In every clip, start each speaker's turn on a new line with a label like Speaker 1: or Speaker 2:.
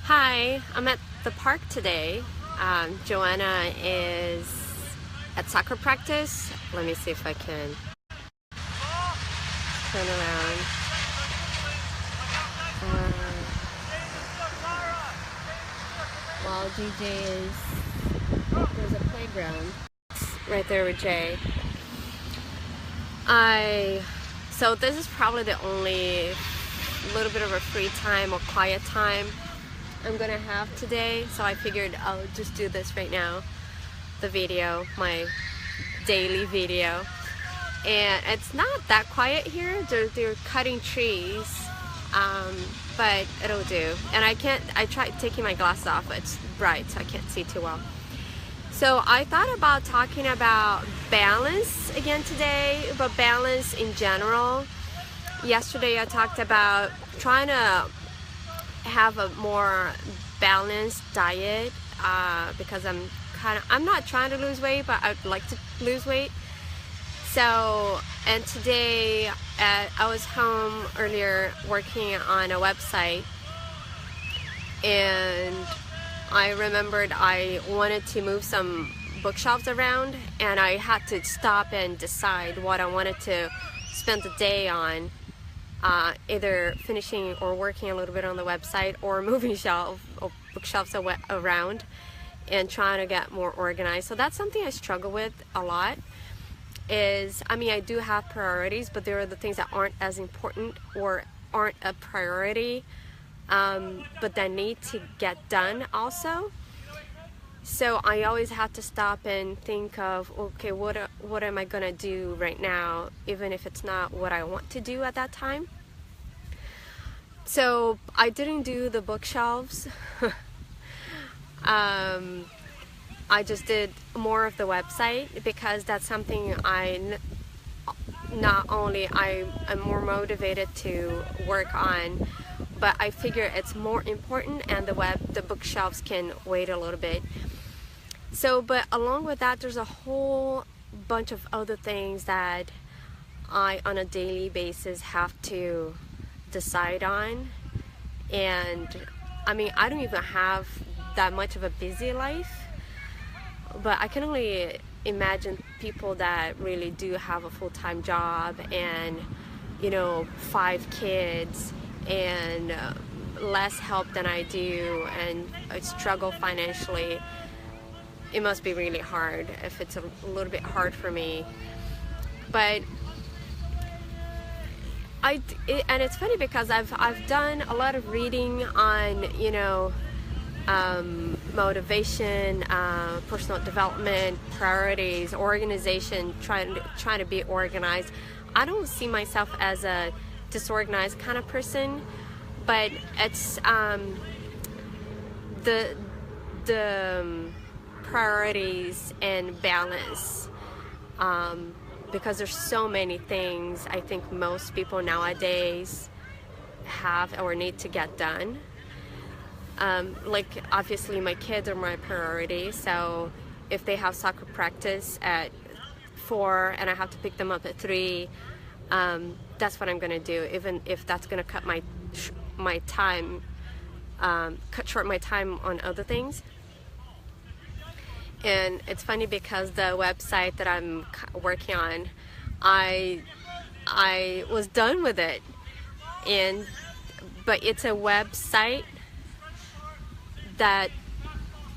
Speaker 1: Hi, I'm at the park today. Joanna is at soccer practice. Let me see if I can turn around. While DJ there's a playground right there with Jay. So this is probably the only little bit of a free time or quiet time I'm gonna have today, so I figured I'll just do this right now, the video, my daily video. And it's not that quiet here. They're cutting trees, but it'll do. And I tried taking my glasses off, but it's bright so I can't see too well. So I thought about talking about balance again today, but balance in general. Yesterday I talked about trying to have a more balanced diet because I'm not trying to lose weight, but I'd like to lose weight. So, and today I was home earlier working on a website, and I remembered I wanted to move some bookshelves around, and I had to stop and decide what I wanted to spend the day on. Either finishing or working a little bit on the website, or moving bookshelves around and trying to get more organized. So that's something I struggle with a lot. I do have priorities, but there are the things that aren't as important or aren't a priority, but that need to get done also. So I always have to stop and think of, okay, what am I gonna do right now, even if it's not what I want to do at that time. So I didn't do the bookshelves. I just did more of the website because that's something not only I'm more motivated to work on, but I figure it's more important, and the bookshelves can wait a little bit. So, but along with that, there's a whole bunch of other things that I, on a daily basis, have to decide on. And I don't even have that much of a busy life, but I can only imagine people that really do have a full-time job and 5 kids and less help than I do, and I struggle financially. It must be really hard if it's a little bit hard for me. But and it's funny because I've done a lot of reading on motivation, personal development, priorities, organization, trying to be organized. I don't see myself as a disorganized kind of person, but it's the priorities and balance, because there's so many things I think most people nowadays have or need to get done. Like obviously my kids are my priority, so if they have soccer practice at 4 and I have to pick them up at 3, that's what I'm gonna do, even if that's gonna cut my time, cut short my time on other things. And it's funny because the website that I'm working on, I was done with it, but it's a website that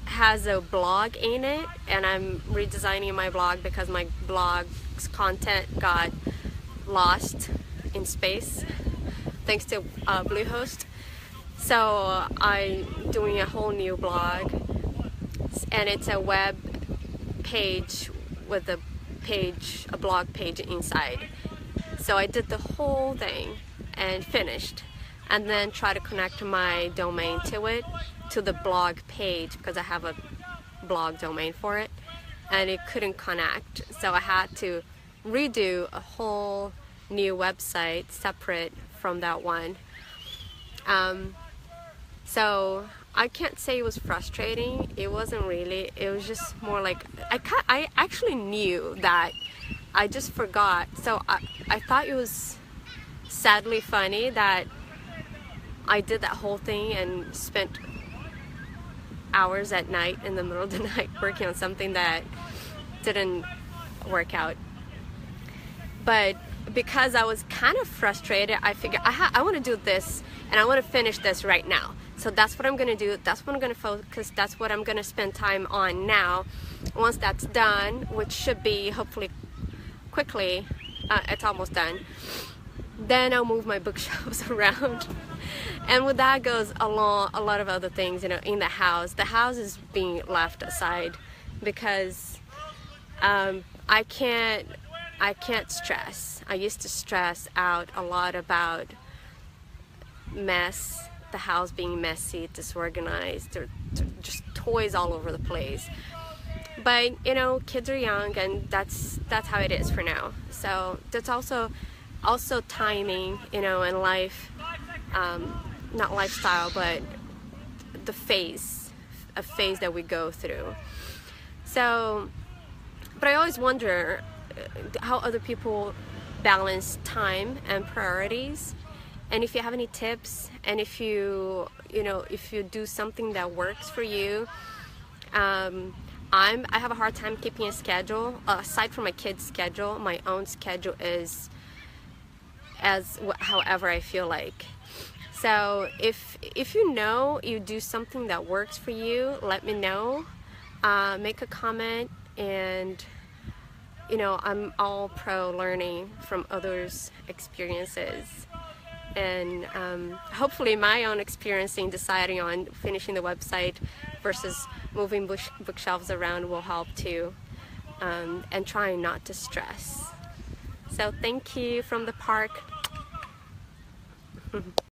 Speaker 1: has a blog in it, and I'm redesigning my blog because my blog's content got lost in space thanks to Bluehost. So I'm doing a whole new blog, and it's a web page with a blog page inside. So I did the whole thing and finished, and then try to connect my domain to the blog page, because I have a blog domain for it, and it couldn't connect. So I had to redo a whole new website separate from that one. So I can't say it was frustrating. It wasn't really. It was just more like I actually knew that. I just forgot. So I thought it was sadly funny that I did that whole thing and spent hours at night in the middle of the night working on something that didn't work out. But because I was kind of frustrated, I figured I want to do this and I want to finish this right now. So that's what I'm going to do. That's what I'm going to focus. That's what I'm going to spend time on now. Once that's done, which should be hopefully quickly, it's almost done, then I'll move my bookshelves around. And with that goes along a lot of other things, you know, in the house. The house is being left aside because I can't stress. I used to stress out a lot about mess, the house being messy, disorganized, or just toys all over the place. But you know, kids are young, and that's how it is for now. So that's also timing, you know, in life, not lifestyle, but the phase that we go through. So, but I always wonder how other people balance time and priorities, and if you have any tips, and if you do something that works for you. I have a hard time keeping a schedule. Aside from my kids' schedule, my own schedule is however I feel like. So if you do something that works for you, let me know. Make a comment, and you know, I'm all pro learning from others' experiences, and hopefully my own experience in deciding on finishing the website versus moving bookshelves around will help too, and trying not to stress. So thank you from the park.